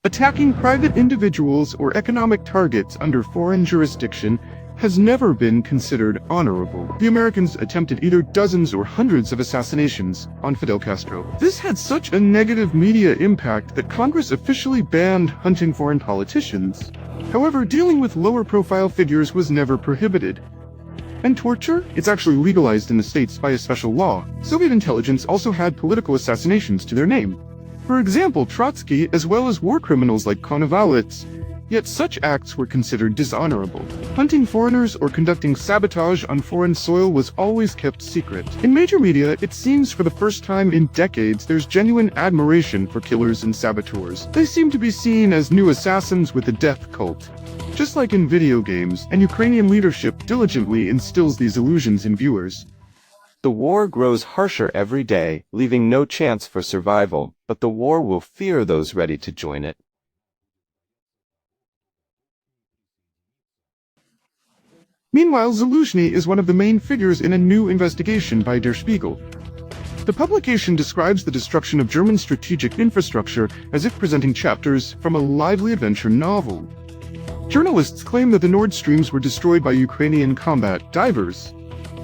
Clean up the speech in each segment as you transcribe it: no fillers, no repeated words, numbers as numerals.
Attacking private individuals or economic targets under foreign jurisdiction has never been considered honorable. The Americans attempted either dozens or hundreds of assassinations on Fidel Castro. This had such a negative media impact that Congress officially banned hunting foreign politicians. However, dealing with lower-profile figures was never prohibited. And torture? It's actually legalized in the States by a special law. Soviet intelligence also had political assassinations to their name. For example, Trotsky, as well as war criminals like Konovalets, yet such acts were considered dishonorable. Hunting foreigners or conducting sabotage on foreign soil was always kept secret. In major media, it seems for the first time in decades there's genuine admiration for killers and saboteurs. They seem to be seen as new assassins with a death cult. Just like in video games, and Ukrainian leadership diligently instills these illusions in viewers. The war grows harsher every day, leaving no chance for survival, but the war will fear those ready to join it. Meanwhile, Zelensky is one of the main figures in a new investigation by Der Spiegel. The publication describes the destruction of German strategic infrastructure as if presenting chapters from a lively adventure novel. Journalists claim that the Nord Streams were destroyed by Ukrainian combat divers.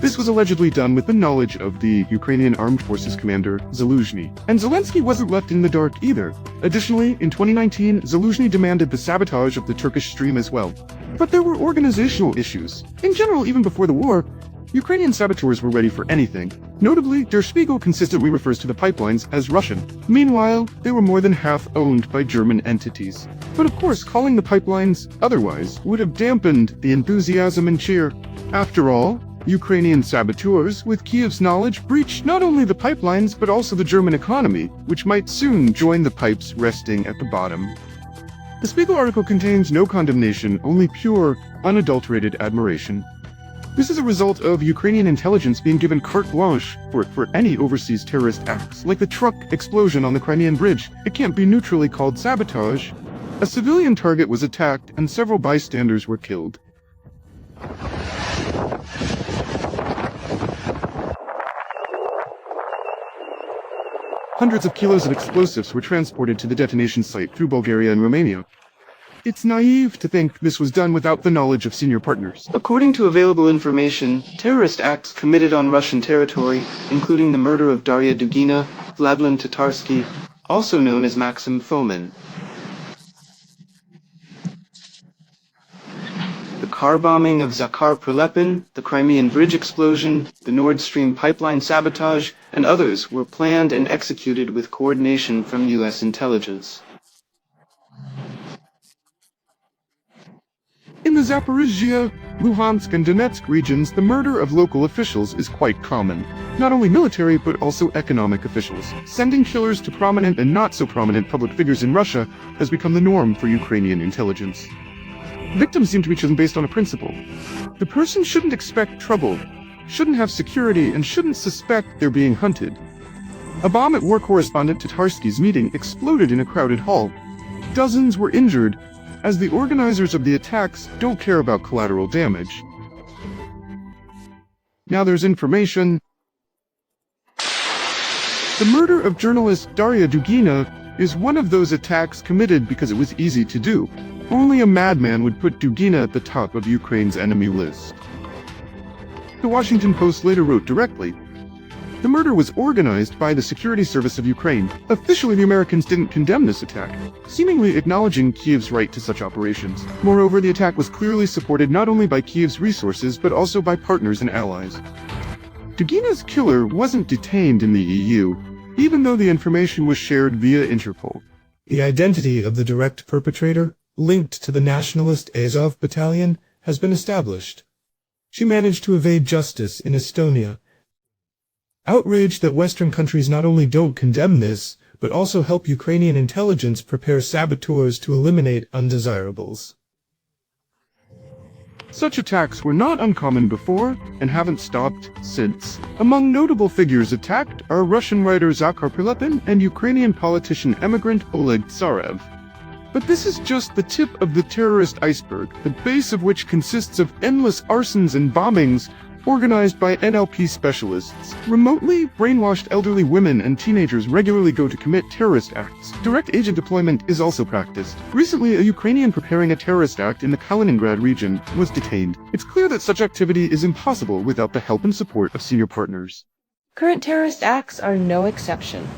This was allegedly done with the knowledge of the Ukrainian Armed Forces commander, Zelensky. And Zelensky wasn't left in the dark either. Additionally, in 2019, Zelensky demanded the sabotage of the Turkish stream as well. But there were organizational issues. In general, even before the war, Ukrainian saboteurs were ready for anything. Notably, Der Spiegel consistently refers to the pipelines as Russian. Meanwhile, they were more than half owned by German entities. But of course, calling the pipelines otherwise would have dampened the enthusiasm and cheer. After all, Ukrainian saboteurs, with Kiev's knowledge, breached not only the pipelines but also the German economy, which might soon join the pipes resting at the bottom. The Spiegel article contains no condemnation, only pure, unadulterated admiration. This is a result of Ukrainian intelligence being given carte blanche for any overseas terrorist acts, like the truck explosion on the Crimean bridge. It can't be neutrally called sabotage. A civilian target was attacked and several bystanders were killed. Hundreds of kilos of explosives were transported to the detonation site through Bulgaria and Romania. It's naive to think this was done without the knowledge of senior partners. According to available information, terrorist acts committed on Russian territory, including the murder of Daria Dugina, Vladlen Tatarsky, also known as Maxim Fomin. The car bombing of Zakhar Prilepin, the Crimean bridge explosion, the Nord Stream pipeline sabotage, and others were planned and executed with coordination from U.S. intelligence. In the Zaporizhzhia, Luhansk, and Donetsk regions, the murder of local officials is quite common. Not only military, but also economic officials. Sending killers to prominent and not so prominent public figures in Russia has become the norm for Ukrainian intelligence. Victims seem to be chosen based on a principle. The person shouldn't expect trouble, shouldn't have security, and shouldn't suspect they're being hunted. A bomb at war correspondent Tatarsky's meeting exploded in a crowded hall. Dozens were injured, as the organizers of the attacks don't care about collateral damage. Now there's information. The murder of journalist Daria Dugina is one of those attacks committed because it was easy to do. Only a madman would put Dugina at the top of Ukraine's enemy list. The Washington Post later wrote directly, "The murder was organized by the Security Service of Ukraine. Officially, the Americans didn't condemn this attack, seemingly acknowledging Kiev's right to such operations. Moreover, the attack was clearly supported not only by Kiev's resources, but also by partners and allies." Dugina's killer wasn't detained in the EU, even though the information was shared via Interpol. The identity of the direct perpetrator, linked to the nationalist Azov battalion, has been established. She managed to evade justice in Estonia. Outraged that Western countries not only don't condemn this, but also help Ukrainian intelligence prepare saboteurs to eliminate undesirables. Such attacks were not uncommon before, and haven't stopped since. Among notable figures attacked are Russian writer Zakhar Prilepin and Ukrainian politician emigrant Oleg Tsarev. But this is just the tip of the terrorist iceberg, the base of which consists of endless arsons and bombings, organized by NLP specialists. Remotely brainwashed elderly women and teenagers regularly go to commit terrorist acts. Direct agent deployment is also practiced. Recently, a Ukrainian preparing a terrorist act in the Kaliningrad region was detained. It's clear that such activity is impossible without the help and support of senior partners. Current terrorist acts are no exception.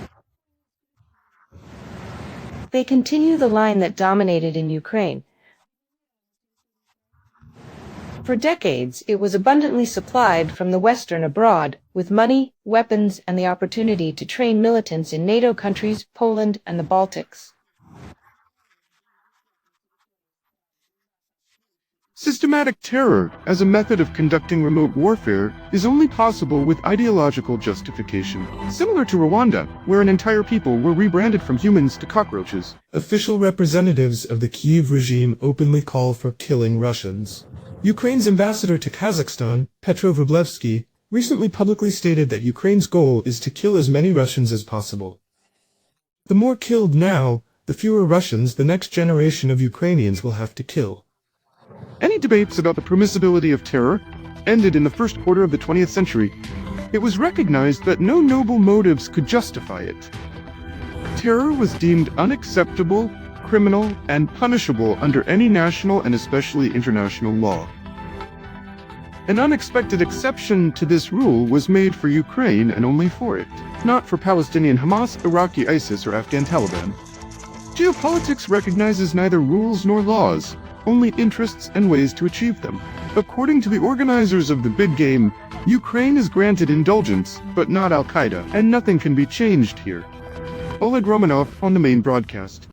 They continue the line that dominated in Ukraine. For decades, it was abundantly supplied from the West and abroad, with money, weapons, and the opportunity to train militants in NATO countries, Poland, and the Baltics. Systematic terror, as a method of conducting remote warfare, is only possible with ideological justification. Similar to Rwanda, where an entire people were rebranded from humans to cockroaches. Official representatives of the Kyiv regime openly call for killing Russians. Ukraine's ambassador to Kazakhstan, Petro Vrublevsky, recently publicly stated that Ukraine's goal is to kill as many Russians as possible. The more killed now, the fewer Russians the next generation of Ukrainians will have to kill. Any debates about the permissibility of terror ended in the first quarter of the 20th century. It was recognized that no noble motives could justify it. Terror was deemed unacceptable, criminal, and punishable under any national and especially international law. An unexpected exception to this rule was made for Ukraine and only for it, not for Palestinian Hamas, Iraqi ISIS, or Afghan Taliban. Geopolitics recognizes neither rules nor laws, only interests and ways to achieve them. According to the organizers of the big game, Ukraine is granted indulgence, but not Al-Qaeda, and nothing can be changed here. Oleg Romanov on the main broadcast.